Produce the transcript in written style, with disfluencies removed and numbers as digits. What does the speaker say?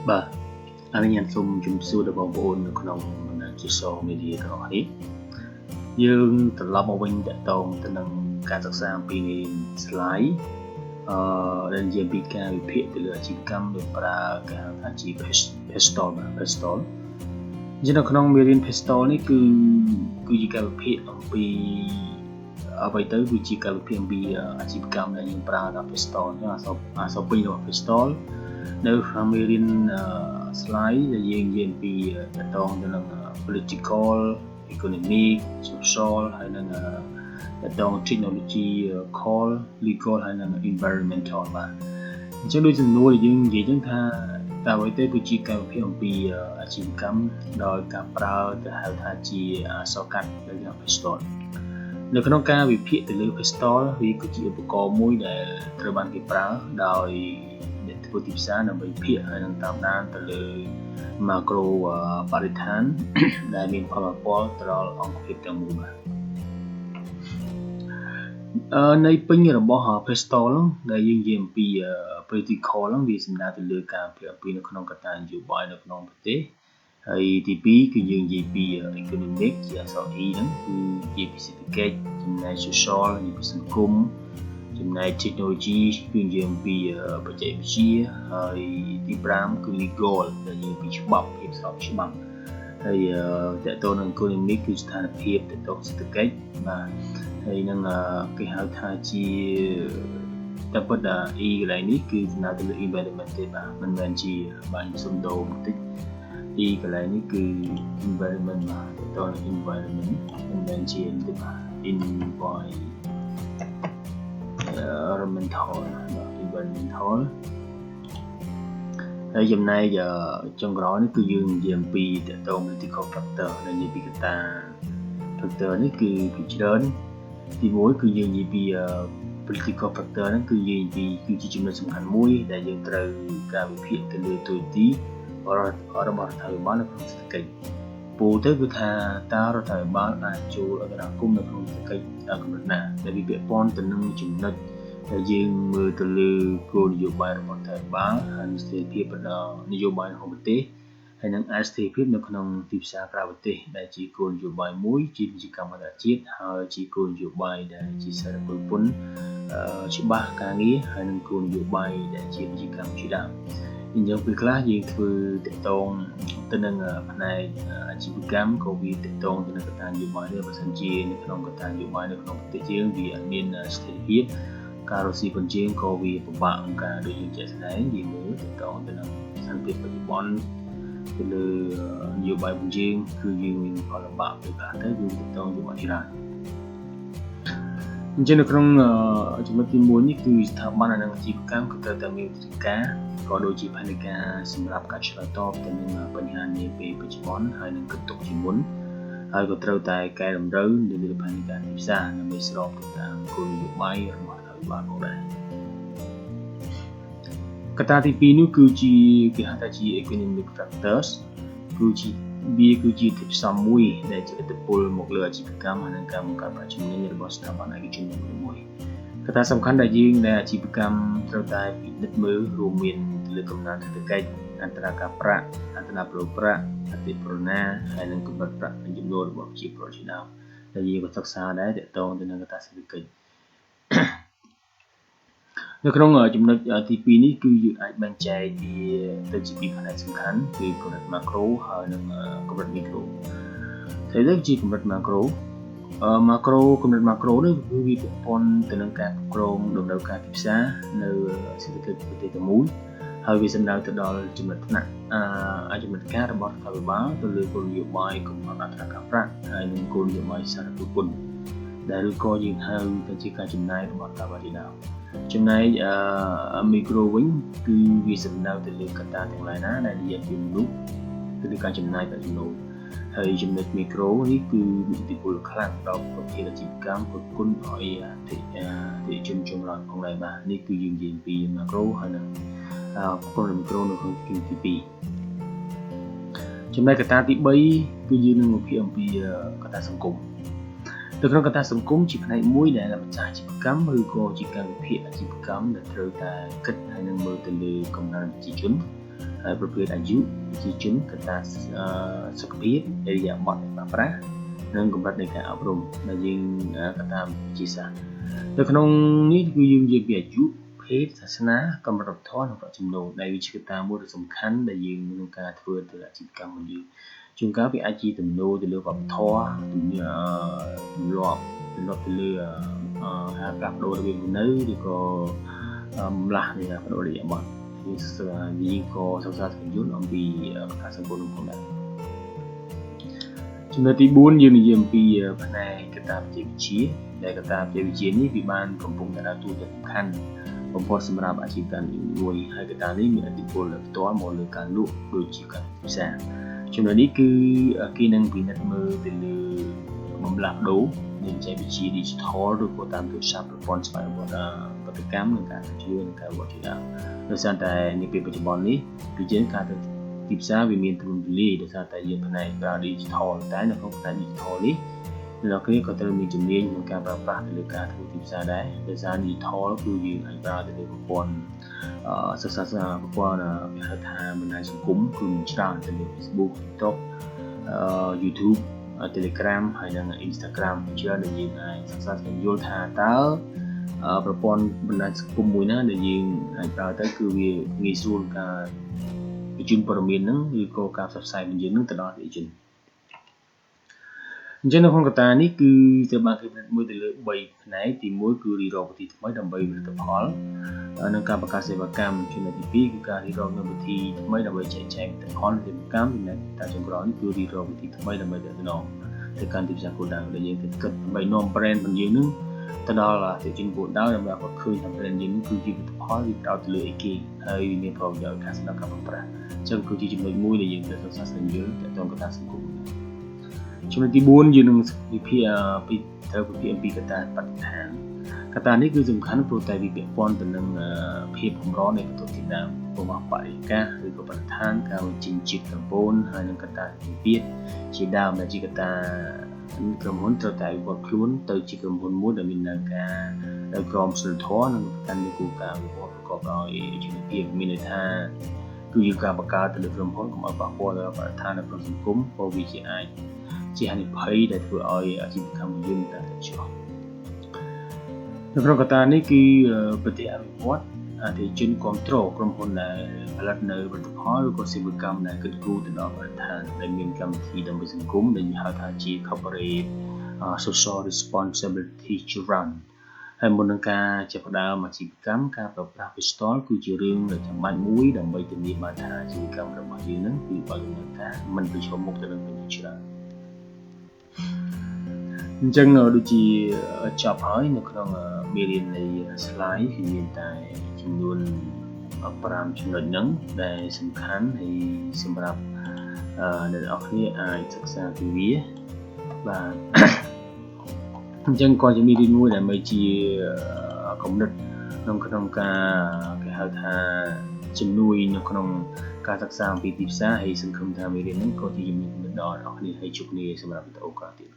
បាទអរញ៉ាំសូមជម្រាបសួរដល់បងប្អូននៅក្នុងបណ្ដាញ social media ទាំងអស់នេះយើងត្រឡប់មកវិញតកតងទៅនឹងការសិក្សាអំពី slide ដែលនិយាយពីការវិភាគទៅលើអាជីវកម្មដោយប្រើការហៅថាជា Pestle បាទ Pestle ជានៅក្នុងមេរៀន Pestle នេះគឺជាការវិភាគអំពីអ្វីទៅគឺជាការវិភាគអំពីអាជីវកម្មដែលយើងប្រើដល់ Pestle អសរពេញរបស់ Pestle នៅក្នុងមេរៀន slide ដែលយើងនិយាយអំពីតកតងទៅនឹង political economic social ហើយនឹងតកតង technology call legal ហើយនឹង environmental បាទអញ្ចឹងដូចសំណួរដែលយើងនិយាយហ្នឹងថាតើអ្វីទៅគឺជាការវិភាគអំពីអាជីវកម្មដោយការប្រើទៅហៅថាជាអក្សរកាត់ដែលហៅ Pestle នៅក្នុងការវិភាគទៅលើ Pestle វាគឺជាឧបករណ៍មួយដែលត្រូវបានគេប្រើដោយអ្នកធ្វើទីផ្សារដើម្បីវិភាគហើយនឹងតាមដានទៅលើ macro បរិស្ថានដែលមានផលប៉ះពាល់ទៅដល់អង្គភាពទាំងមូលបាទនៃពេញរបស់ Pestle ដែលយើងនិយាយអំពី political វាសំដៅទៅលើការវិភាគអំពីនៅក្នុងកត្តានយោបាយនៅក្នុងប្រទេសហើយទី2គឺយើងនិយាយពី economic ជាអក្សរ E ហ្នឹងគឺនិយាយពីសេដ្ឋកិច្ចចំណែក social និយាយពីសង្គមចំណែក technology គឺនិយាយអំពីបច្ចេកវិទ្យាហើយទី5គឺ legal ដែលនិយាយពីច្បាប់ភាពស្របច្បាប់ហើយតកតទៅនឹង economic គឺស្ថានភាពតកតសេដ្ឋកិច្ចបាទហើយនឹងគេហៅថាជាតែប៉ុន្តែ E កន្លែងនេះគឺសំដៅទៅលើ environment ទេបាទមិនមែនជាបាទខ្ញុំសូមដូរបន្តិច E កន្លែងនេះគឺ environment បាទតកតនឹង environment មិនមែនជាទេបាទ environmental ហើយចំណែកចុងក្រោយនេះគឺយើងនិយាយអំពីតកតង political factor ដែលនិយាយពីកត្តា factor នេះគឺច្រើនទី1គឺយើងនិយាយពី political factor ហ្នឹងគឺនិយាយពីគឺជាចំណុចសំខាន់មួយដែលយើងត្រូវការវិភាគទៅលើទូទីរបស់រដ្ឋាភិបាលនៅក្នុងសេដ្ឋកិច្ចពូទៅគឺថាតើរដ្ឋាភិបាលអាចចូលអន្តរាគមន៍នៅក្នុងសេដ្ឋកិច្ចកម្រិតណាដែលវាពាក់ព័ន្ធទៅនឹងចំណុចដែលយើងមើលទៅលើគោលនយោបាយរបស់រដ្ឋាភិបាលហើយស្ថិរភាពនយោបាយក្នុងប្រទេសហើយនឹងអាចស្ថិរភាពនៅក្នុងទីផ្សារក្រៅប្រទេសដែលជាគោលនយោបាយមួយជាពាណិជ្ជកម្មអន្តរជាតិហើយជាគោលនយោបាយដែលជាសារពើពន្ធច្បាស់ការងារហើយនឹងគោលនយោបាយដែលជាពាណិជ្ជកម្មជាដើមអញ្ចឹងពេលខ្លះយើងធ្វើតកតងទៅនឹងផ្នែកអាជីវកម្មក៏វាតកតងទៅនឹងកត្តានយោបាយដែរបើសិនជានៅក្នុងកត្តានយោបាយនៅក្នុងប្រទេសយើងវាអត់មានស្ថិរភាពការរកស៊ីបញ្ជាក៏វាពិបាកក្នុងការដូចយើងជាក់ស្ដែងយើងមើលតកតងទៅនឹងស្ថានភាពបច្ចុប្បន្នទៅលើនយោបាយបញ្ជាគឺយើងមានផលលំបាកពេលខ្លះទៅយើងតកតងជាមួយច្រើនអញ្ចឹងនៅក្នុងចំណុចទី1នេះគឺស្ថាប័នអាជីវកម្មក៏ត្រូវតែមានវិធីការក៏ដូចជាផែនការសម្រាប់ការឆ្លើយតបទៅនឹងបញ្ហានាពេលបច្ចុប្បន្នហើយនឹងគិតទុកជាមុនហើយក៏ត្រូវតែកែតម្រូវទៅលើផែនការទីផ្សារដើម្បីស្របទៅតាមគោលនយោបាយរបស់រដ្ឋាភិបាលផងដែរកត្តាទី2នោះគឺជាគេហៅថាជា economic factors គឺជាធាតុផ្សំមួយដែលជាឥទ្ធិពលមកលើអាជីវកម្មហើយនិងការបង្កើតប្រាក់ចំណេញរបស់ស្ថាប័នឯកជនមួយកត្តាសំខាន់ដែលយើងដែលអាជីវកម្មត្រូវតែពិនិត្យមើលរួមមានទៅលើកំណើនសេដ្ឋកិច្ចអន្តរការប្រាក់អន្តរប្រវប្រាក់អតិផរណាហើយនិងកម្រិតប្រាក់ចំនួនរបស់ប្រជាពលរដ្ឋជាដើមដែលយើងក៏សិក្សាដែរទាក់ទងទៅនឹងកត្តាសេដ្ឋកិច្ចនៅក្នុងចំណុចទី2នេះគឺយើងអាចបែងចែកទៅជាពីរផ្នែកសំខាន់គឺកម្រិត macro ហើយនិងកម្រិត micro តែជាកម្រិត macro កម្រិត macro នេះគឺវាពាក់ព័ន្ធទៅនឹងការគ្រប់គ្រងដំណើរការទីផ្សារនៅសេដ្ឋកិច្ចប្រទេសទាំងមូលហើយវាសំដៅទៅដល់ចំណុចថ្នាក់ចំណុចការរបស់រដ្ឋាភិបាលទៅលើគោលនយោបាយកំណត់អត្រាការប្រាក់ហើយនិងគោលនយោបាយសារពើពន្ធដែលឬក៏យើងហៅទៅជាការចំណាយរបស់រដ្ឋាភិបាលជាដើមចំណែកមីក្រូវិញគឺវាសំដៅទៅលើកត្តាទាំងឡាយណាដែលនិយាយពីមនុស្សទៅលើការចំណាយប្រាក់ចំណូលហើយចំណុចមីក្រូនេះគឺមានឥទ្ធិពលខ្លាំងដល់ប្រភេទអាជីវកម្មប្រគុណឲ្យអតិជនចម្រុះផងដែរបាទនេះគឺយើងនិយាយពីម៉ាក្រូហើយនិងប្រព័ន្ធមីក្រូនៅក្នុងទី2ចំណែកកត្តាទី3គឺយើងនឹងវិភាគអំពីកត្តាសង្គមនៅក្នុងកត្តាសង្គមជាផ្នែកមួយដែលម្ចាស់អាជីវកម្មឬក៏ជាការវិភាគអាជីវកម្មដែលត្រូវតែគិតហើយនឹងមើលទៅលើកំណើនប្រជាជន ហើយប្រភេទអាយុជាជនកត្តាសុខភាពឥរិយាបថនៃប្រើប្រាស់និងកម្រិតនៃការអប់រំដែលយើងកត្តាវិទ្យាសាស្ត្រនៅក្នុងនេះគឺយើងនិយាយពីអាយុភេទសាសនាកម្រិតវប្បធម៌និងប្រាក់ចំណូលដែលវាជាកត្តាមួយដ៏សំខាន់ដែលយើងក្នុងការធ្វើទៅអាជីវកម្មរបស់យើងជួនកាលវាអាចជាទំនោរទៅលើវប្បធម៌ទម្លាប់ទៅលើការផ្លាស់ប្ដូររបៀបរស់នៅឬក៏ម្លាស់នៃការបដូរឥរិយាបថយើងក៏សិក្សាស្វែងយល់អំពីកត្តាសង្គមផងដែរចំណុចទី4យើងនិយាយអំពីផ្នែកកត្តាបច្ចេកវិទ្យាដែលកត្តាបច្ចេកវិទ្យានេះវាបានកំពុងតែដើរតួយ៉ាងសំខាន់បំផុតសម្រាប់អាជីវកម្មមួយហើយកត្តានេះមានឥទ្ធិពលផ្ទាល់មកលើការលក់ដូចជាការផ្សារចំណុចនេះគឺគេនឹងពិនិត្យមើលទៅលើបំលាស់ដូរនៃបច្ចេកវិទ្យា digital ឬក៏តាមទូរស័ព្ទប្រព័ន្ធស្វ័យប្រវត្តិបដកម្មនិងការជឿនិងការវត្តជាដើមដោយសារតែនាពេលបច្ចុប្បន្ននេះគឺយើងការទៅទីផ្សារវាមានទូលំទូលាយដោយសារតែយើងផ្នែកប្រើ digital តែនៅក្នុងផ្នែក digital នេះអ្នកគ្នាក៏ត្រូវមានជំនាញក្នុងការប្រើប្រាស់ទៅលើការធ្វើទីផ្សារដែរដោយសារ digital គឺយើងអាចប្រើទៅលើប្រព័ន្ធសិក្សាប្រព័ន្ធគេហៅថាបណ្ដាញសង្គមគឺមានច្រើនទៅលើ Facebook TikTok YouTube Telegram ហើយនិង Instagram ច្រើនដែលយើងអាចសិក្សាស្វែងយល់ថាតើប្រព័ន្ធបណ្ដាញសង្គមមួយណាដែលយើងអាចប្រើទៅគឺវាងាយស្រួលការបញ្ជូនព័ត៌មានហ្នឹងឬក៏ការផ្សព្វផ្សាយរបស់យើងហ្នឹងទៅដល់អតិថិជនអញ្ចឹងនៅក្នុងកត្តានេះគឺត្រូវបានគេពិនិត្យមួយទៅលើ3ផ្នែកទី1គឺរៀបរាប់វិធីថ្មីដើម្បីផលិតផលនិងការបង្កើតសេវាកម្មចំណុចទី2គឺការរៀបរាប់វិធីថ្មីដើម្បីចែកចាយផលិតផលសេវាកម្មចំណុចតែចុងក្រោយនេះគឺរៀបរាប់វិធីថ្មីដើម្បីទៅនាំទៅកាន់ទីផ្សារគោលដៅដែលយើងគិតដើម្បីនាំ brand របស់យើងនឹងទៅដល់អតិថិជនគោលដៅដើម្បីឲ្យគាត់ឃើញថា brand យើងនឹងគឺជាផលិតផលវាផ្ដោតទៅលើអីគេហើយវាមានប្រយោជន៍ខាងសម្រាប់ការប្រើប្រាស់អញ្ចឹងគឺជាចំណុចមួយដែលយើងត្រូវសិក្សាស្វែងយល់ទាក់ទងកត្តាសង្គមចំណុចទី4យើងនឹងវិភាគអំពីកត្តាបរិស្ថានកត្តានេះគឺសំខាន់ព្រោះតែវាពាក់ព័ន្ធទៅនឹងភាពកម្រនៃវត្ថុធាតុដើមរបស់បរិយាកាសឬក៏បរិស្ថានការបញ្ចេញជាតិកាបូនហើយនិងកត្តាសម្ពាធជាដើមដែលជាកត្តាក្រុមហ៊ុនត្រូវតែវិវត្តខ្លួនទៅជាក្រុមហ៊ុនមួយដែលមានការដោយក្រមសីលធម៌និងការលើកគោលការណ៍វិវត្តប្រកបដោយជីវភាពមានន័យថាគឺយើងការបង្កើតទៅលើក្រុមហ៊ុនកុំឲ្យប៉ះពាល់ដល់បរិស្ថាននៅក្នុងសង្គមព្រោះវាជាអាចជាហានិភ័យដែលធ្វើឲ្យអាជីវកម្មរបស់យើងតែឆ្លោះនៅក្នុងកត្តានេះគឺប្រទេសអភិវឌ្ឍអតិថិជនគ្រប់គ្រងក្រុមហ៊ុនដែលផលិតនៅផលិតផលឬក៏សេវាកម្មដែលគិតគូរទៅដល់បរិស្ថានដែលមានកម្មវិធីដើម្បីសង្គមដែលហៅថាជា corporate social responsibility to run ហើយមុននឹងការចាប់ផ្ដើមអាជីវកម្មការប្រើប្រាស់ Pestle គឺជារឿងដែលចាំបាច់មួយដើម្បីធានាបានថាអាជីវកម្មរបស់យើងនឹងគឺបើដំណើរការមិនប្រឈមមុខទៅនឹងបញ្ហាច្រើនអញ្ចឹងដូចជាចប់ហើយនៅក្នុងមេរៀននៃ slide គឺមានតែចំនួន5ចំណុចហ្នឹងដែលសំខាន់ហើយសម្រាប់អ្នកនរគ្នាអាចសិក្សាពីវាបាទអញ្ចឹងក៏ជាមេរៀនមួយដែលមិនជាគំនិតក្នុងការគេហៅថាជំនួយនៅក្នុងការសិក្សាអំពីទីផ្សារហើយសង្ឃឹមថាមេរៀនហ្នឹងក៏ជាជំនួយដល់អ្នកនរគ្នាហើយជួបគ្នាសម្រាប់វីដេអូក្រោយទៀត